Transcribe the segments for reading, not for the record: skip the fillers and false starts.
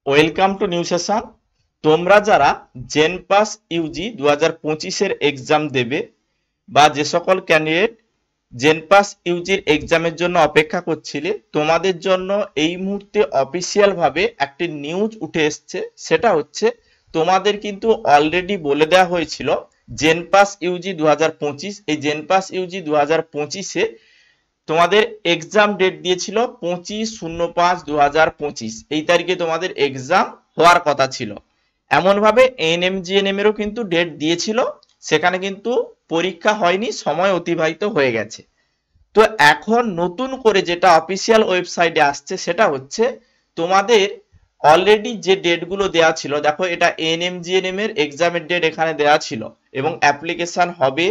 Welcome to new session. তোমরা যারা জেনপাস Yuji 2025-এর exam দেবে বা যে সকল ক্যান্ডিডেট জেনপাস ইউজির এক্সামের জন্য অপেক্ষা করছিলে, তোমাদের জন্য এই মুহূর্তে অফিসিয়াল ভাবে একটি নিউজ উঠে এসছে। সেটা হচ্ছে তোমাদের কিন্তু অলরেডি বলে দেওয়া হয়েছিল জেনপাস ইউজি 2025, এই জেনপাস ইউজি 2025-এ তোমাদের এক্সাম ডেট দিয়েছিল 25/05/2025। এই তারিখে তোমাদের এক্সাম হওয়ার কথা ছিল। এমন ভাবে এনএমজিএনএম এরও কিন্তু ডেট দিয়েছিল, সেখানে কিন্তু পরীক্ষা হয়নি, সময় অতিবাহিত হয়ে গেছে। তো এখন নতুন করে যেটা অফিসিয়াল ওয়েবসাইটে আসছে সেটা হচ্ছে তোমাদের অলরেডি যে ডেটগুলো দেওয়া ছিল, দেখো এটা এনএমজিএনএম এর এক্সামের ডেট এখানে দেওয়া ছিল এবং অ্যাপ্লিকেশন হবে,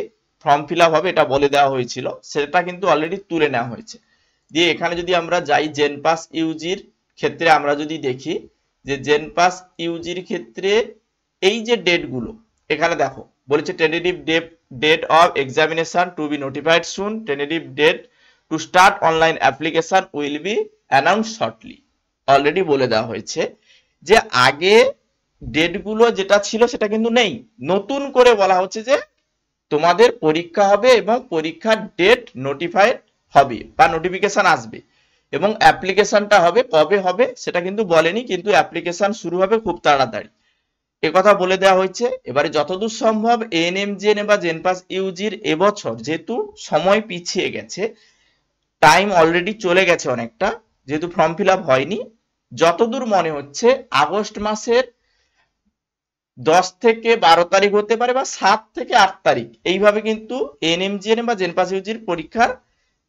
ফর্ম ফিল আপ হবে, এটা বলে দেওয়া হয়েছিল, সেটা কিন্তু অলরেডি তুলে নেওয়া হয়েছে। দিয়ে এখানে যদি আমরা যাই জেনপাস ইউজির ক্ষেত্রে, আমরা যদি দেখি যে জেনপাস ইউজির ক্ষেত্রে এই যে ডেটগুলো এখানে দেখো বলেছে tentative date of examination to be notified soon, tentative date to start online application will be announce shortly. Already বলে দেওয়া হয়েছে যে আগে ডেটগুলো যেটা ছিল সেটা কিন্তু নেই, নতুন করে বলা হচ্ছে যে তোমাদের পরীক্ষা হবে এবং পরীক্ষার ডেট নোটিফাইড হবে বা নোটিফিকেশন আসবে এবং অ্যাপ্লিকেশনটা হবে, কবে হবে সেটা কিন্তু বলেনি, কিন্তু অ্যাপ্লিকেশন শুরু হবে খুব তাড়াতাড়ি, একথা বলে দেওয়া হয়েছে। এবারে যতদূর সম্ভব এএনএমজিএন বা জেনপাস ইউজির এবছর যেহেতু সময় পিছিয়ে গেছে, টাইম অলরেডি চলে গেছে অনেকটা, যেহেতু ফর্ম ফিল আপ হয়নি, যতদূর মনে হচ্ছে আগস্ট মাসের 10 থেকে 12 তারিখ হতে পারে বা 7 থেকে 8 তারিখ, এইভাবে কিন্তু এনএমজিএন বা জেনপাস ইউজির পরীক্ষার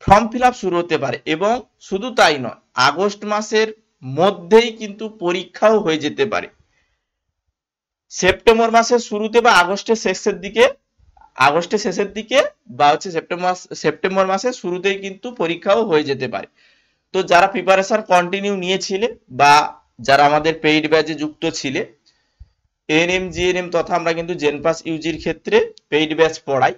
ফর্ম ফিল আপ শুরু হতে পারে। এবং শুধু তাই নয়, আগস্ট মাসের মধ্যেই কিন্তু পরীক্ষাও হয়ে যেতে পারে। সেপ্টেম্বর মাসের শুরুতে বা আগস্টের শেষের দিকে বা হচ্ছে সেপ্টেম্বর মাসের শুরুতেই কিন্তু পরীক্ষাও হয়ে যেতে পারে। তো যারা প্রিপারেশন কন্টিনিউ নিয়েছিলে বা যারা আমাদের পেইড ব্যাচে যুক্ত ছিলে, এএনএমজিএনএম তথা আমরা কিন্তু জেনপাস ইউজির ক্ষেত্রে পেইড ব্যাচ পড়াই।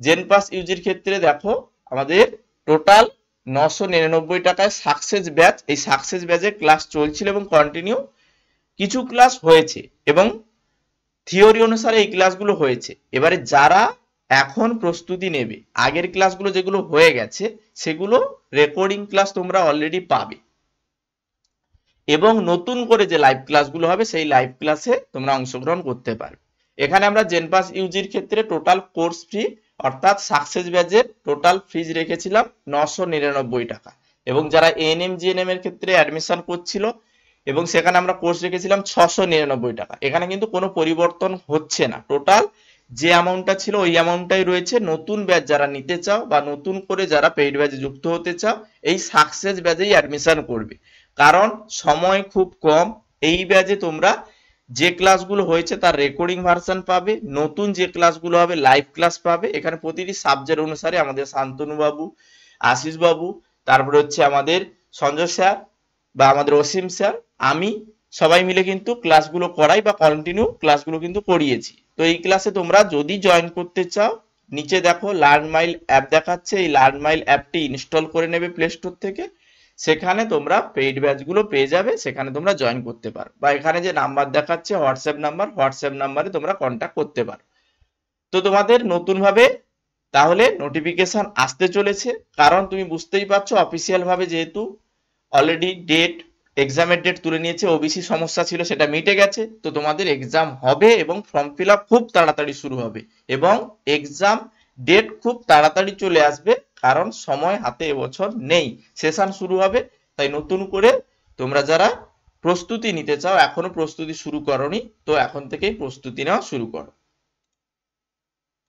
জেনপাস ইউজির ক্ষেত্রে দেখো আমাদের টোটাল 999 টাকায় সাকসেস ব্যাচ, এই সাকসেস ব্যাচের ক্লাস চলছিল এবং কন্টিনিউ কিছু ক্লাস হয়েছে এবং থিওরি অনুসারে এই ক্লাসগুলো হয়েছে। এবারে যারা এখন প্রস্তুতি নেবে, আগের ক্লাসগুলো যেগুলো হয়ে গেছে সেগুলো রেকর্ডিং ক্লাস তোমরা অলরেডি পাবে এবং নতুন করে যে লাইভ ক্লাসগুলো হবে সেই লাইভ ক্লাসে তোমরা অংশগ্রহণ করতে পারবে। এখানে আমরা জেনপাস ইউজির ক্ষেত্রে টোটাল কোর্স ফি অর্থাৎ সাকসেস ব্যাচের টোটাল ফিজ রেখেছিলাম 999 টাকা এবং যারা এএনএমজিএনএম এর ক্ষেত্রে অ্যাডমিশন করছিল এবং সেখানে আমরা কোর্স রেখেছিলাম 699 টাকা। এখানে কিন্তু কোনো পরিবর্তন হচ্ছে না, টোটাল যে অ্যামাউন্টটা ছিল ওই অ্যামাউন্টটাই রয়েছে। নতুন ব্যাচ যারা নিতে চাও বা নতুন করে যারা পেইড ব্যাচে যুক্ত হতে চাও, এই সাকসেস ব্যাচেই অ্যাডমিশন করবে, কারণ সময় খুব কম। এই ব্যাচে তোমরা যে ক্লাসগুলো হয়েছে তার রেকর্ডিং ভার্সন পাবে, নতুন যে ক্লাসগুলো হবে লাইভ ক্লাস পাবে। এখানে প্রতিটি সাবজেক্ট অনুসারে আমাদের শান্তনু বাবু, আশিস বাবু, তারপরে হচ্ছে আমাদের সঞ্জয় স্যার বা আমাদের অসীম স্যার, আমি সবাই মিলে কিন্তু ক্লাসগুলো করাই বা কন্টিনিউ ক্লাসগুলো কিন্তু করিয়েছি। তো এই ক্লাসে তোমরা যদি জয়েন করতে চাও, নিচে দেখো লার্ন মাইল অ্যাপ দেখাচ্ছে, এই লার্ন মাইল অ্যাপটি ইনস্টল করে নেবে প্লে স্টোর থেকে, সেখানে তোমরা পেইড ব্যাচগুলো পেয়ে যাবে, সেখানে তোমরা জয়েন করতে পারো বা এখানে যে নাম্বার দেখাচ্ছে হোয়াটসঅ্যাপ নাম্বারে তোমরা কন্ট্যাক্ট করতে পারো। তো তোমাদের নতুন ভাবে তাহলে নোটিফিকেশন আসতে চলেছে, কারণ তুমি বুঝতেই পারছো অফিসিয়াল ভাবে যেহেতু অলরেডি এক্সামের ডেট তুলে নিয়েছে, ওবিসি সমস্যা ছিল সেটা মিটে গেছে, তো তোমাদের এক্সাম হবে এবং ফর্ম ফিল আপ খুব তাড়াতাড়ি শুরু হবে এবং এক্সাম ডেট খুব তাড়াতাড়ি চলে আসবে, কারণ সময় হাতে এবছর নেই, সেশন শুরু হবে। তাই নতুন করে তোমরা যারা প্রস্তুতি নিতে চাও, এখনো প্রস্তুতি শুরু করোনি, তো এখন থেকেই প্রস্তুতি নেওয়া শুরু করো।